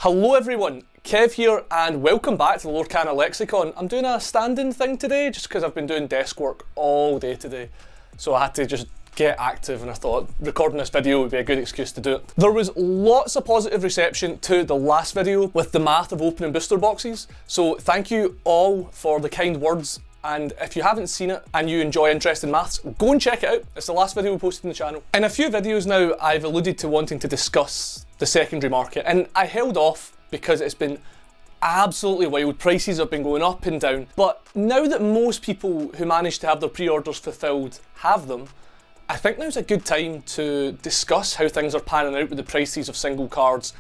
Hello everyone, Kev here and welcome back to the Lorcana Lexicon. I'm doing a stand-in thing today just because I've been doing desk work all day today. So I had to just get active and I thought recording this video would be a good excuse to do it. There was lots of positive reception to the last video with the math of opening booster boxes. So thank you all for the kind words. And if you haven't seen it and you enjoy interesting maths, go and check it out. It's the last video we posted on the channel. In a few videos now, I've alluded to wanting to discuss the secondary market, and I held off because it's been absolutely wild. Prices have been going up and down. But now that most people who manage to have their pre-orders fulfilled have them, I think now's a good time to discuss how things are panning out with the prices of single cards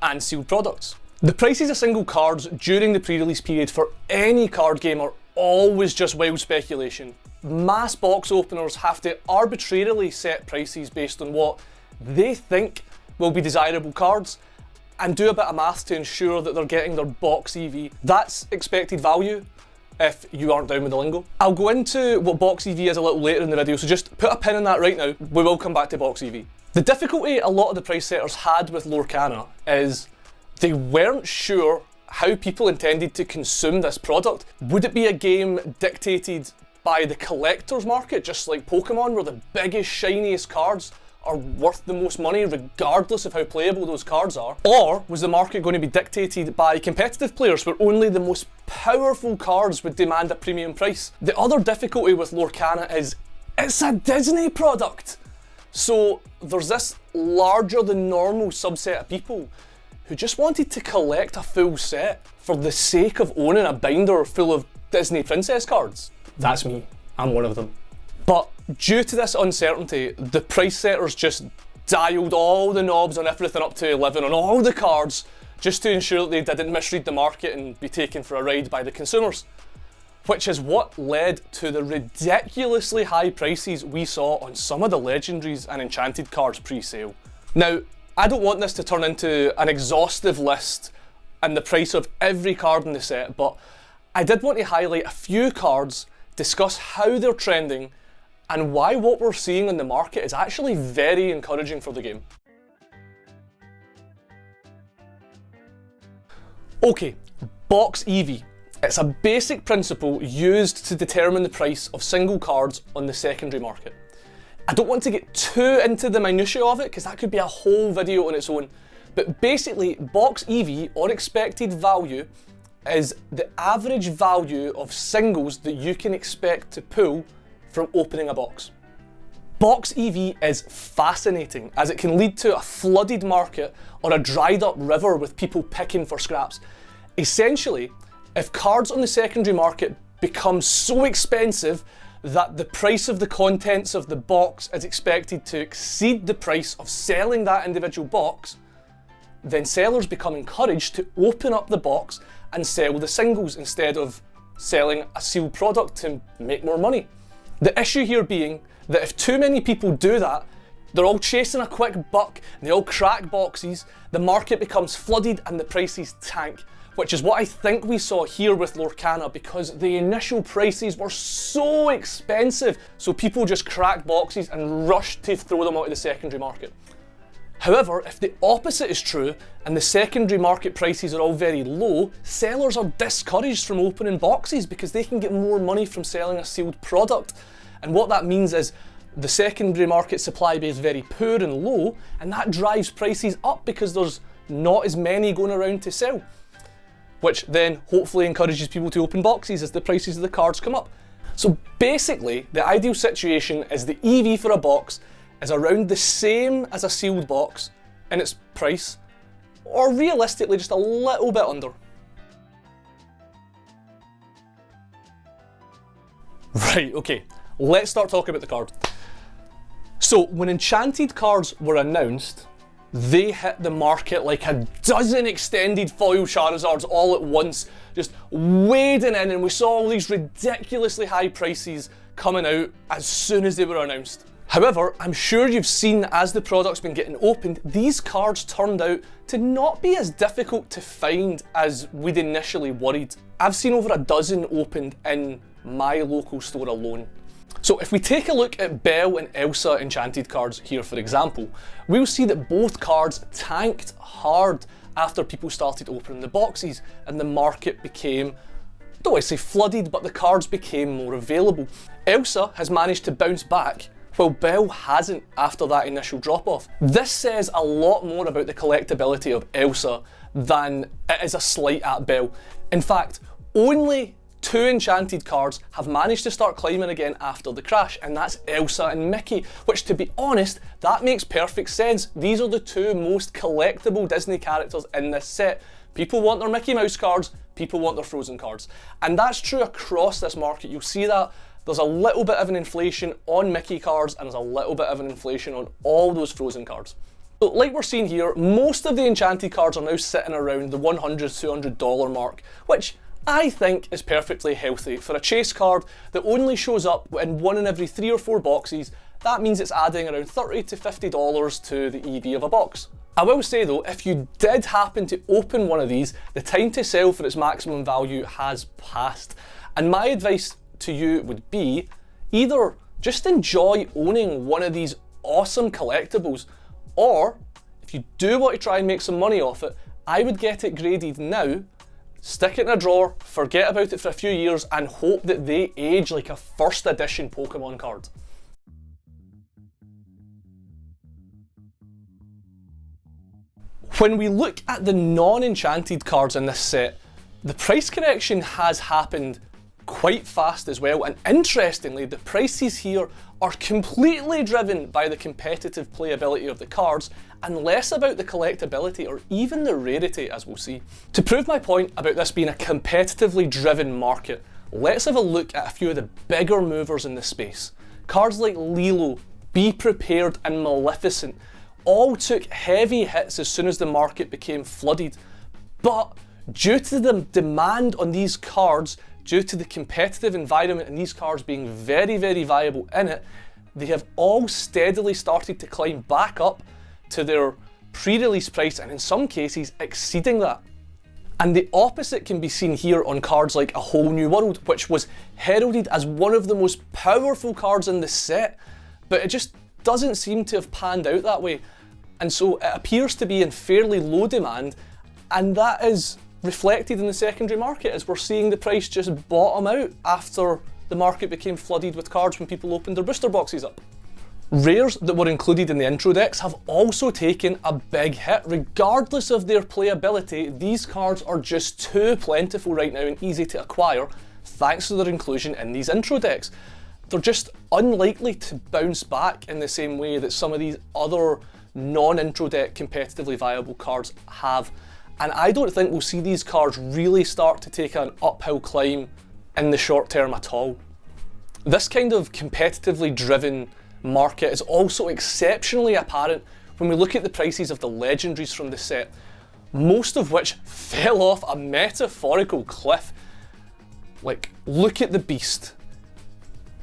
and sealed products. The prices of single cards during the pre-release period for any card game are always just wild speculation. Mass box openers have to arbitrarily set prices based on what they think will be desirable cards and do a bit of maths to ensure that they're getting their box EV. That's expected value if you aren't down with the lingo. I'll go into what box EV is a little later in the video, so just put a pin in that right now. We will come back to box EV. The difficulty a lot of the price setters had with Lorcana is they weren't sure how people intended to consume this product. Would it be a game dictated by the collector's market, just like Pokemon, where the biggest, shiniest cards are worth the most money regardless of how playable those cards are? Or was the market going to be dictated by competitive players where only the most powerful cards would demand a premium price? The other difficulty with Lorcana is it's a Disney product. So there's this larger than normal subset of people who just wanted to collect a full set for the sake of owning a binder full of Disney princess cards. That's me, I'm one of them. But due to this uncertainty, the price setters just dialed all the knobs on everything up to 11 on all the cards just to ensure that they didn't misread the market and be taken for a ride by the consumers. Which is what led to the ridiculously high prices we saw on some of the legendaries and enchanted cards pre-sale. Now, I don't want this to turn into an exhaustive list and the price of every card in the set, but I did want to highlight a few cards, discuss how they're trending, and why what we're seeing in the market is actually very encouraging for the game. Okay, box EV. It's a basic principle used to determine the price of single cards on the secondary market. I don't want to get too into the minutiae of it because that could be a whole video on its own, but basically box EV, or expected value, is the average value of singles that you can expect to pull from opening a box. Box EV is fascinating as it can lead to a flooded market or a dried up river with people picking for scraps. Essentially, if cards on the secondary market become so expensive that the price of the contents of the box is expected to exceed the price of selling that individual box, then sellers become encouraged to open up the box and sell the singles instead of selling a sealed product to make more money. The issue here being that if too many people do that, they're all chasing a quick buck, and they all crack boxes, the market becomes flooded and the prices tank, which is what I think we saw here with Lorcana because the initial prices were so expensive, so people just cracked boxes and rushed to throw them out of the secondary market. However, if the opposite is true and the secondary market prices are all very low, sellers are discouraged from opening boxes because they can get more money from selling a sealed product. And what that means is the secondary market supply base is very poor and low, and that drives prices up because there's not as many going around to sell, which then hopefully encourages people to open boxes as the prices of the cards come up. So basically, the ideal situation is the EV for a box is around the same as a sealed box in its price, or realistically just a little bit under. Right, okay, let's start talking about the card. So when Enchanted cards were announced, they hit the market like a dozen extended foil Charizards all at once, just wading in, and we saw all these ridiculously high prices coming out as soon as they were announced. However, I'm sure you've seen that as the product's been getting opened, these cards turned out to not be as difficult to find as we'd initially worried. I've seen over a dozen opened in my local store alone. So if we take a look at Belle and Elsa Enchanted cards here for example, we'll see that both cards tanked hard after people started opening the boxes and the market became, I don't want to say flooded, but the cards became more available. Elsa has managed to bounce back, while Belle hasn't after that initial drop-off. This says a lot more about the collectability of Elsa than it is a slight at Belle. In fact, only 2 Enchanted cards have managed to start climbing again after the crash, and that's Elsa and Mickey, which, to be honest, that makes perfect sense. These are the 2 most collectible Disney characters in this set. People want their Mickey Mouse cards, people want their Frozen cards. And that's true across this market. You'll see that there's a little bit of an inflation on Mickey cards and there's a little bit of an inflation on all those Frozen cards. So like we're seeing here, most of the Enchanted cards are now sitting around the $100, $200 mark, which I think is perfectly healthy. For a chase card that only shows up in 1 in every 3 or 4 boxes, that means it's adding around $30 to $50 to the EV of a box. I will say though, if you did happen to open one of these, the time to sell for its maximum value has passed. And my advice to you would be, either just enjoy owning one of these awesome collectibles, or if you do want to try and make some money off it, I would get it graded now, stick it in a drawer, forget about it for a few years, and hope that they age like a first edition Pokemon card. When we look at the non-Enchanted cards in this set, the price correction has happened quite fast as well, and interestingly, the prices here are completely driven by the competitive playability of the cards and less about the collectability or even the rarity, as we'll see. To prove my point about this being a competitively driven market, let's have a look at a few of the bigger movers in the space. Cards like Lilo, Be Prepared and Maleficent all took heavy hits as soon as the market became flooded, but due to the demand on these cards, due to the competitive environment and these cards being very, very viable in it, they have all steadily started to climb back up to their pre-release price, and in some cases exceeding that. And the opposite can be seen here on cards like A Whole New World, which was heralded as one of the most powerful cards in the set, but it just doesn't seem to have panned out that way. And so it appears to be in fairly low demand, and that is reflected in the secondary market as we're seeing the price just bottom out after the market became flooded with cards when people opened their booster boxes up. Rares that were included in the intro decks have also taken a big hit. Regardless of their playability, these cards are just too plentiful right now and easy to acquire thanks to their inclusion in these intro decks. They're just unlikely to bounce back in the same way that some of these other non-intro deck competitively viable cards have. And I don't think we'll see these cards really start to take an uphill climb in the short term at all. This kind of competitively driven market is also exceptionally apparent when we look at the prices of the legendaries from the set, most of which fell off a metaphorical cliff. Like, look at the beast.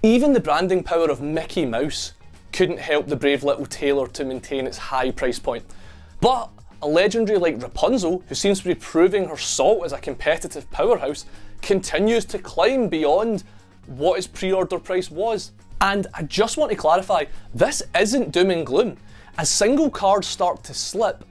Even the branding power of Mickey Mouse couldn't help the brave little tailor to maintain its high price point. But a legendary like Rapunzel, who seems to be proving her salt as a competitive powerhouse, continues to climb beyond what its pre-order price was. And I just want to clarify, this isn't doom and gloom. As single cards start to slip,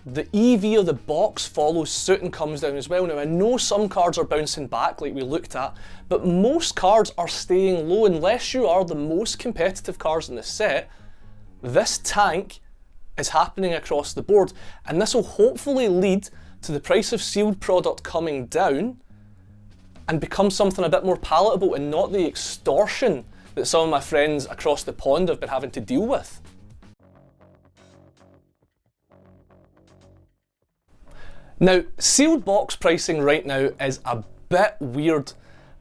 the EV of the box follows suit and comes down as well. Now I know some cards are bouncing back like we looked at, but most cards are staying low unless you are the most competitive cards in the set. This tank is happening across the board, and this will hopefully lead to the price of sealed product coming down and become something a bit more palatable and not the extortion that some of my friends across the pond have been having to deal with. Now, sealed box pricing right now is a bit weird,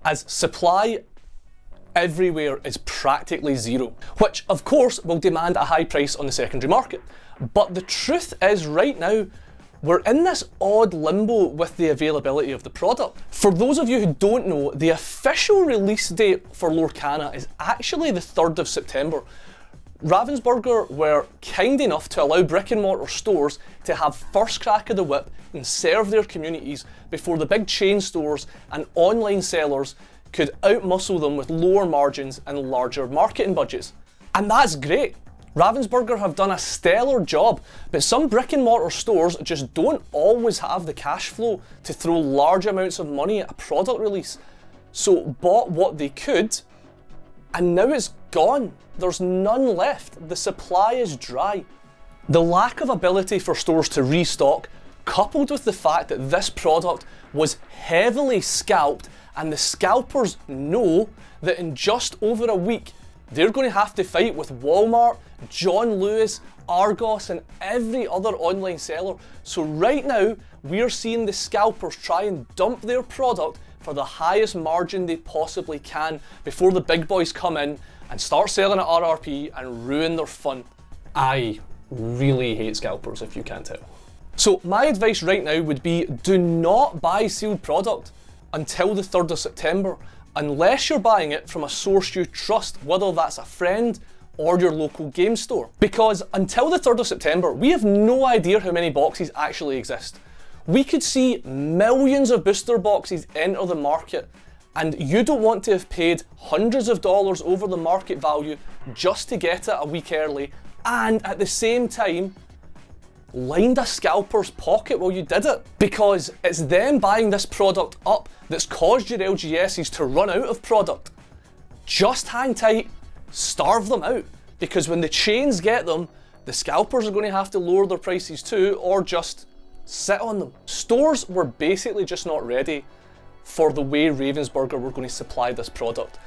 as supply everywhere is practically zero, which of course will demand a high price on the secondary market. But the truth is, right now, we're in this odd limbo with the availability of the product. For those of you who don't know, the official release date for Lorcana is actually the 3rd of September. Ravensburger were kind enough to allow brick and mortar stores to have first crack of the whip and serve their communities before the big chain stores and online sellers could outmuscle them with lower margins and larger marketing budgets. And that's great. Ravensburger have done a stellar job, but some brick and mortar stores just don't always have the cash flow to throw large amounts of money at a product release. So bought what they could, and now it's gone. There's none left. The supply is dry. The lack of ability for stores to restock, coupled with the fact that this product was heavily scalped, and the scalpers know that in just over a week they're going to have to fight with Walmart, John Lewis, Argos and every other online seller. So right now we're seeing the scalpers try and dump their product for the highest margin they possibly can before the big boys come in and start selling at RRP and ruin their fun. I really hate scalpers, if you can't tell. So my advice right now would be, do not buy sealed product until the 3rd of September, unless you're buying it from a source you trust, whether that's a friend or your local game store. Because until the 3rd of September, we have no idea how many boxes actually exist. We could see millions of booster boxes enter the market, and you don't want to have paid hundreds of dollars over the market value just to get it a week early, and at the same time lined a scalper's pocket while you did it, because it's them buying this product up that's caused your LGSs to run out of product. Just hang tight, starve them out, because when the chains get them, the scalpers are going to have to lower their prices too, or just sit on them. Stores were basically just not ready for the way Ravensburger were going to supply this product.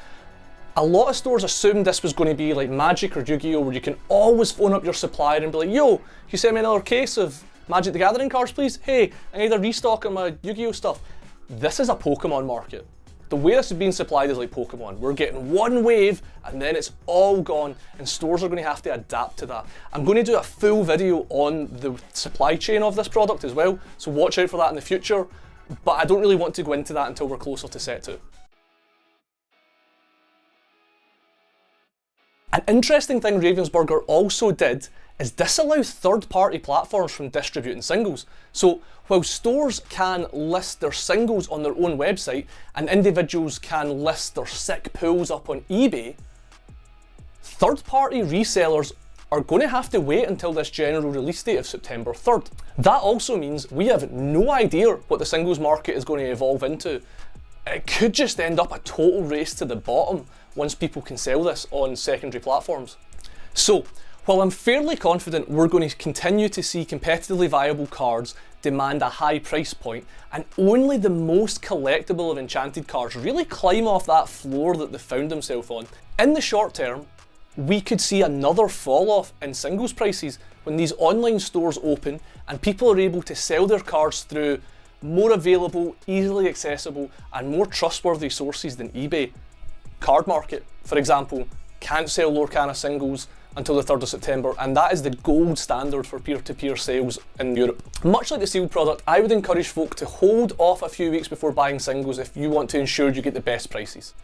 A lot of stores assumed this was going to be like Magic or Yu-Gi-Oh, where you can always phone up your supplier and be like, yo, can you send me another case of Magic the Gathering cards please? Hey, I need a restock on my Yu-Gi-Oh stuff. This is a Pokemon market. The way this is being supplied is like Pokemon. We're getting one wave and then it's all gone, and stores are going to have to adapt to that. I'm going to do a full video on the supply chain of this product as well, so watch out for that in the future, but I don't really want to go into that until we're closer to set 2. An interesting thing Ravensburger also did is disallow third-party platforms from distributing singles. So while stores can list their singles on their own website and individuals can list their sick pulls up on eBay, third-party resellers are going to have to wait until this general release date of September 3rd. That also means we have no idea what the singles market is going to evolve into. It could just end up a total race to the bottom once people can sell this on secondary platforms. So, while I'm fairly confident we're going to continue to see competitively viable cards demand a high price point, and only the most collectible of Enchanted cards really climb off that floor that they found themselves on, in the short term, we could see another fall off in singles prices when these online stores open and people are able to sell their cards through more available, easily accessible and more trustworthy sources than eBay. Card Market, for example, can't sell Lorcana singles until the 3rd of September, and that is the gold standard for peer-to-peer sales in Europe. Much like the sealed product, I would encourage folk to hold off a few weeks before buying singles if you want to ensure you get the best prices.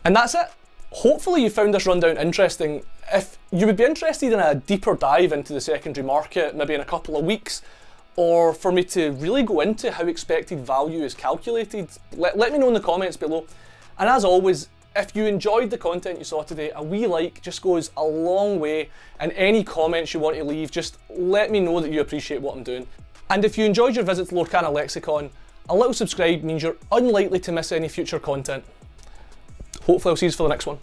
And that's it. Hopefully you found this rundown interesting. If you would be interested in a deeper dive into the secondary market, maybe in a couple of weeks, or for me to really go into how expected value is calculated, let me know in the comments below. And as always, if you enjoyed the content you saw today, a wee like just goes a long way, and any comments you want to leave, just let me know that you appreciate what I'm doing. And if you enjoyed your visit to Lorcana Lexicon, a little subscribe means you're unlikely to miss any future content. Hopefully I'll see you for the next one.